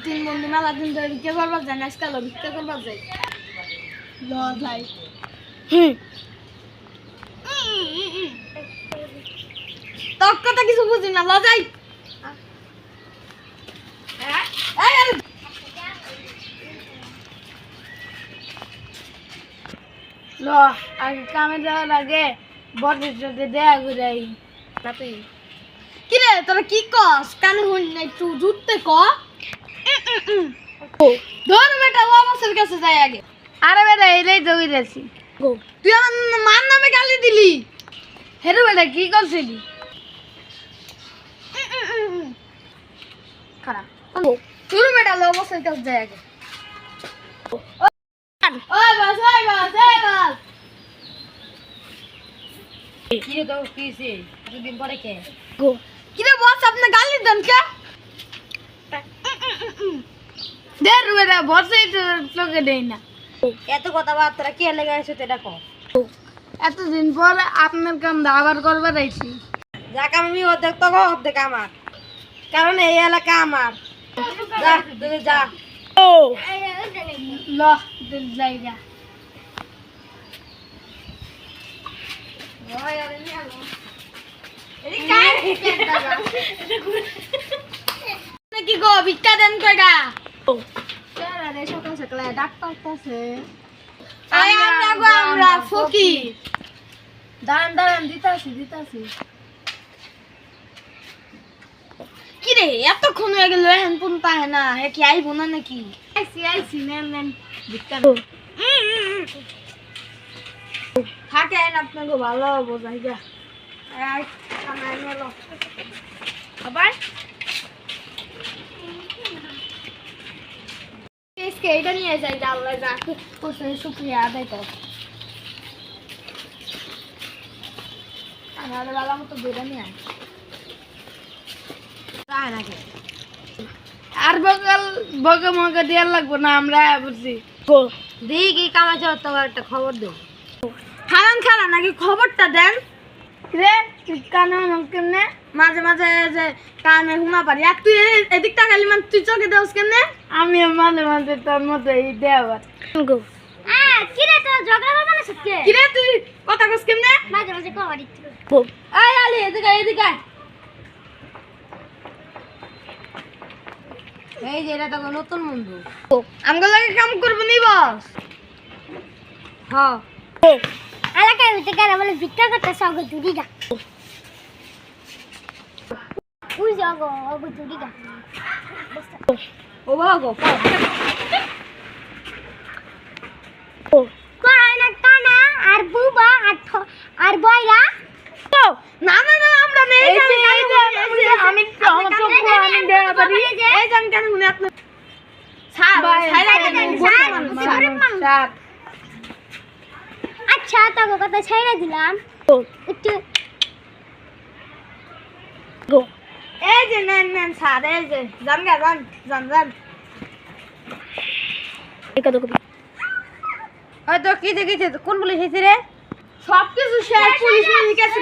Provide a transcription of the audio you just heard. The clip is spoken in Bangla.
তিন বন্ধু মেলা দিন ধরে ভিক্ষা করবার যায় না, আজকাল ভিক্ষা করবার যায়। যাই তোর কথা কিছু বুঝি না, যাই ল আগে কামে যাওয়ার আগে বড়দের সাথে দেয়া ঘুরাই। কিরে তোরা কি কস? কানে হইল না একটু জুততে ক। ধর বেটা বাবাসের কাছে যাই আগে। আরে বেটা এটাই তো গেছি। তুই আমার মার নামে গালি দিলি। হেরে বেটা কি করছিলি? খারাপ তোর বেটা বাবাসের কাছে যাই আগে। ওই বাস ওই বাস ওই বাস। কিরে তো কিছে দুদিন পরে কে গো কিরে বস আপনি গালি দেন কে? দের বেটা বসেই তো লোকে দেই না। এত কথাবার্তা কে লেগে আছে এটা কো। এতদিন পর আপনার কাম আবার করবার আইছি। যা কাম আমি অর্ধেক তো অর্ধেক আমার, কারণ এই এলাকা আমার। যা তুই যা। ও ল দিল জায়গা কি গো ভিক্ষা দেন কয়টা? সকাল সকালে ডাক্তার কাছে আমরা ফকির। দাঁড়ান দাঁড়ান দিতাছি দিতাছি। কিরে এতক্ষণ হয়ে গেল এখন পর্যন্ত আহে না, হে কি আইব না নাকি? আইসি আইসি নেন নেন ভিক্ষা থাকেন আপনাকে ভালো হবো জায়গা। আবার এইটা নিয়ে যাই আল্লাহ রাখে শুক্রিয়া আদায় কর। আমার বেলা মতো বেড়া নিয়ে আয় আর বগল বগা মগা দেওয়ার লাগবো না, আমরা বুঝছি। দেখি কি কামাই যাও তো একটা খবর দেব। খারান খারান নাকি খবরটা দেন রে। তুই কানে কেমনে মাঝে মাঝে যে কানে হুমা পারি, আর তুই এদিকটা খালি মানে তুই চোখে দেওস কেমনে? আমি মাঝে মাঝে তোর মতো এই দেওয়ার কিরে তো ঝগড়া করবে না সত্যি? কিরে তুই কথা কস কেমনে? মাঝে মাঝে খবর দিচ্ছি। আয় আলি এদিকে এদিকে এই যে এটা তো নতুন বন্ধু। আমগো লাগে কাম করবো নি বস? হ্যাঁ এলাকায় হইতে গেলে বলে ভিক্ষা করতে সঙ্গে দূরি গা। ওই যাও গো ওগো দূরি গা। ও বাবা কয় না কানা আর বুবা আর বয়রা। না না না আমরা নেই আমি আমার চোখ আমি দেয়া পারি। এই যে আমি কেন শুনে আপনি ছাড় আচ্ছা তোকে কথা ছেড়ে দিলাম একটু। এই যে নেন নেন ছাড়। এই যে জান গা জান জান জান হয়তো কি দেখেছে কোন পুলিশ এসেছে রে? সবকিছু শেষ পুলিশ নিয়ে গেছে।